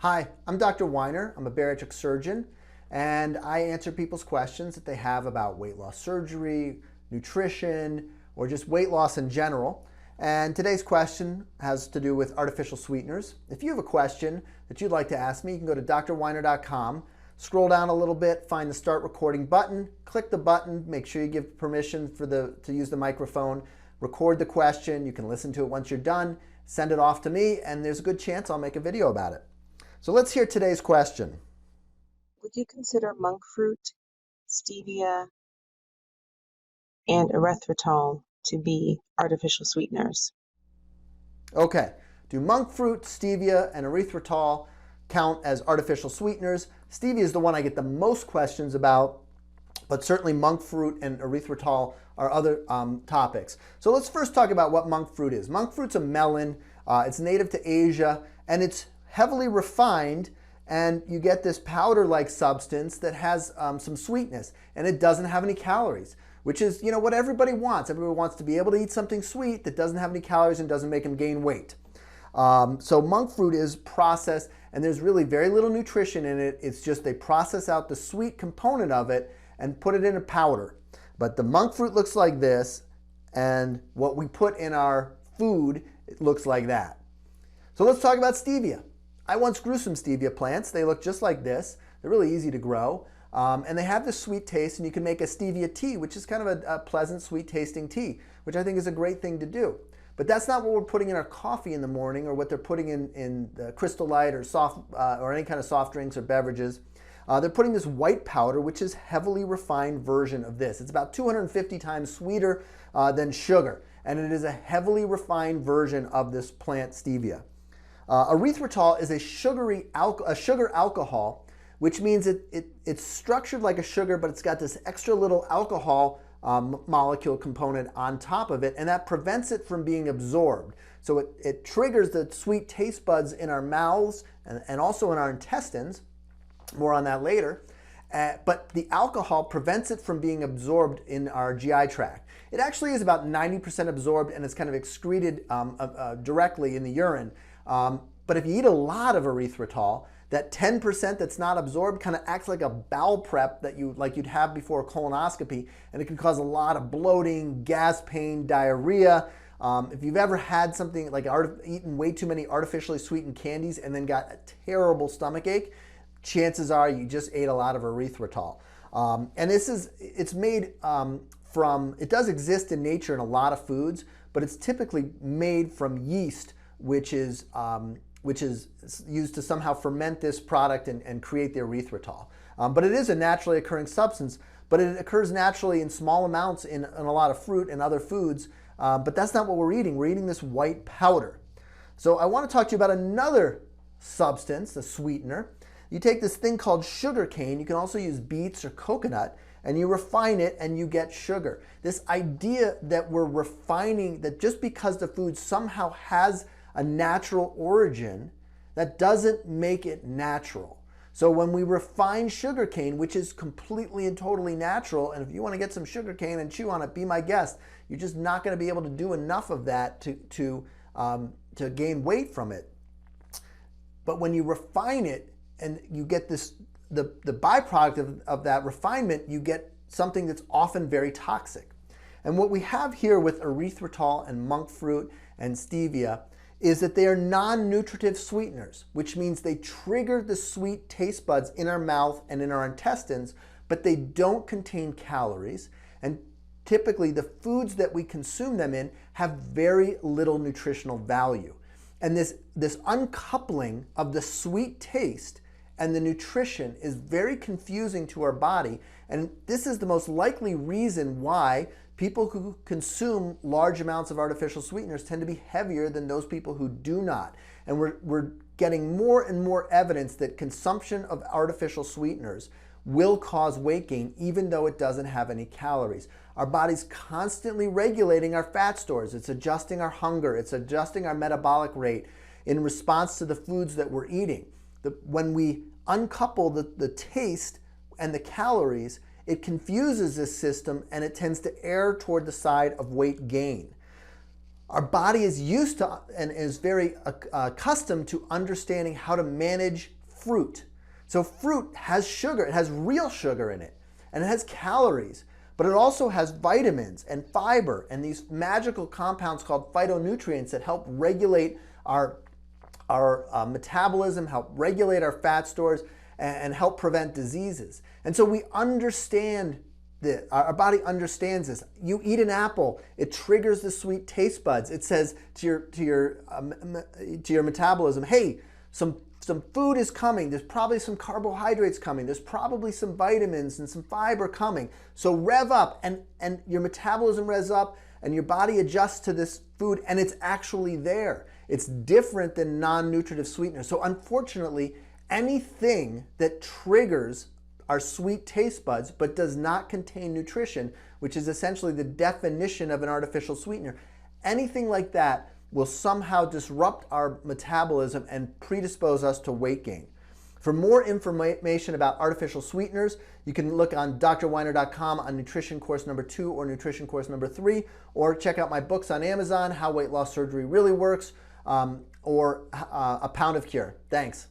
Hi, I'm Dr. Weiner. I'm a bariatric surgeon, and I answer people's questions that they have about weight loss surgery, nutrition, or just weight loss in general. And today's question has to do with artificial sweeteners. If you have a question that you'd like to ask me, you can go to drweiner.com, scroll down a little bit, find the start recording button, click the button, make sure you give permission to use the microphone, record the question. You can listen to it once you're done, send it off to me, and there's a good chance I'll make a video about it. So let's hear today's question. Would you consider monk fruit, stevia, and erythritol to be artificial sweeteners? Okay, do monk fruit, stevia, and erythritol count as artificial sweeteners? Stevia is the one I get the most questions about, but certainly monk fruit and erythritol are other topics. So let's first talk about what monk fruit is. Monk fruit's a melon. It's native to Asia, and it's heavily refined, and you get this powder-like substance that has some sweetness, and it doesn't have any calories, which is, what everybody wants. Everybody wants to be able to eat something sweet that doesn't have any calories and doesn't make them gain weight. So monk fruit is processed, and there's really very little nutrition in it. It's just they process out the sweet component of it and put it in a powder. But the monk fruit looks like this, and what we put in our food, it looks like that. So let's talk about stevia. I once grew some stevia plants. They look just like this. They're really easy to grow. And they have this sweet taste, and you can make a stevia tea, which is kind of a pleasant, sweet tasting tea, which I think is a great thing to do. But that's not what we're putting in our coffee in the morning, or what they're putting in the Crystal Light or or any kind of soft drinks or beverages. They're putting this white powder, which is heavily refined version of this. It's about 250 times sweeter than sugar, and it is a heavily refined version of this plant stevia. Erythritol is a sugar alcohol, which means it's structured like a sugar, but it's got this extra little alcohol molecule component on top of it, and that prevents it from being absorbed. So it triggers the sweet taste buds in our mouths and also in our intestines. More on that later. But the alcohol prevents it from being absorbed in our GI tract. It actually is about 90% absorbed, and it's kind of excreted directly in the urine. But if you eat a lot of erythritol, that 10% that's not absorbed kind of acts like a bowel prep that you'd have before a colonoscopy, and it can cause a lot of bloating, gas pain, diarrhea. If you've ever had something like eaten way too many artificially sweetened candies and then got a terrible stomach ache, chances are you just ate a lot of erythritol. And it's made it does exist in nature in a lot of foods, but it's typically made from yeast, which is used to somehow ferment this product and create the erythritol. But it is a naturally occurring substance, but it occurs naturally in small amounts in a lot of fruit and other foods, but that's not what we're eating. We're eating this white powder. So I want to talk to you about another substance, a sweetener. You take this thing called sugar cane. You can also use beets or coconut, and you refine it and you get sugar. This idea that we're refining, that just because the food somehow has a natural origin, that doesn't make it natural. So when we refine sugar cane, which is completely and totally natural, and if you want to get some sugar cane and chew on it, be my guest. You're just not going to be able to do enough of that to gain weight from it. But when you refine it, and you get the byproduct of that refinement, you get something that's often very toxic. And what we have here with erythritol and monk fruit and stevia is that they are non-nutritive sweeteners, which means they trigger the sweet taste buds in our mouth and in our intestines, but they don't contain calories. And typically the foods that we consume them in have very little nutritional value. And this uncoupling of the sweet taste and the nutrition is very confusing to our body, and this is the most likely reason why people who consume large amounts of artificial sweeteners tend to be heavier than those people who do not. And we're getting more and more evidence that consumption of artificial sweeteners will cause weight gain, even though it doesn't have any calories. Our body's constantly regulating our fat stores. It's adjusting our hunger. It's adjusting our metabolic rate in response to the foods that we're eating. When we uncouple the taste and the calories, it confuses this system, and it tends to err toward the side of weight gain. Our body is used to and is very accustomed to understanding how to manage fruit. So fruit has sugar, it has real sugar in it, and it has calories, but it also has vitamins and fiber and these magical compounds called phytonutrients that help regulate our metabolism, help regulate our fat stores, and help prevent diseases. And so we understand that our body understands this. You eat an apple, it triggers the sweet taste buds. It says to your metabolism, hey, some food is coming. There's probably some carbohydrates coming. There's probably some vitamins and some fiber coming. So rev up, and your metabolism revs up, and your body adjusts to this food, and it's actually there. It's different than non-nutritive sweeteners. So unfortunately, anything that triggers our sweet taste buds but does not contain nutrition, which is essentially the definition of an artificial sweetener, anything like that will somehow disrupt our metabolism and predispose us to weight gain. For more information about artificial sweeteners, you can look on drweiner.com on nutrition course number 2 or nutrition course number 3, or check out my books on Amazon, How Weight Loss Surgery Really Works, or A Pound of Cure. Thanks.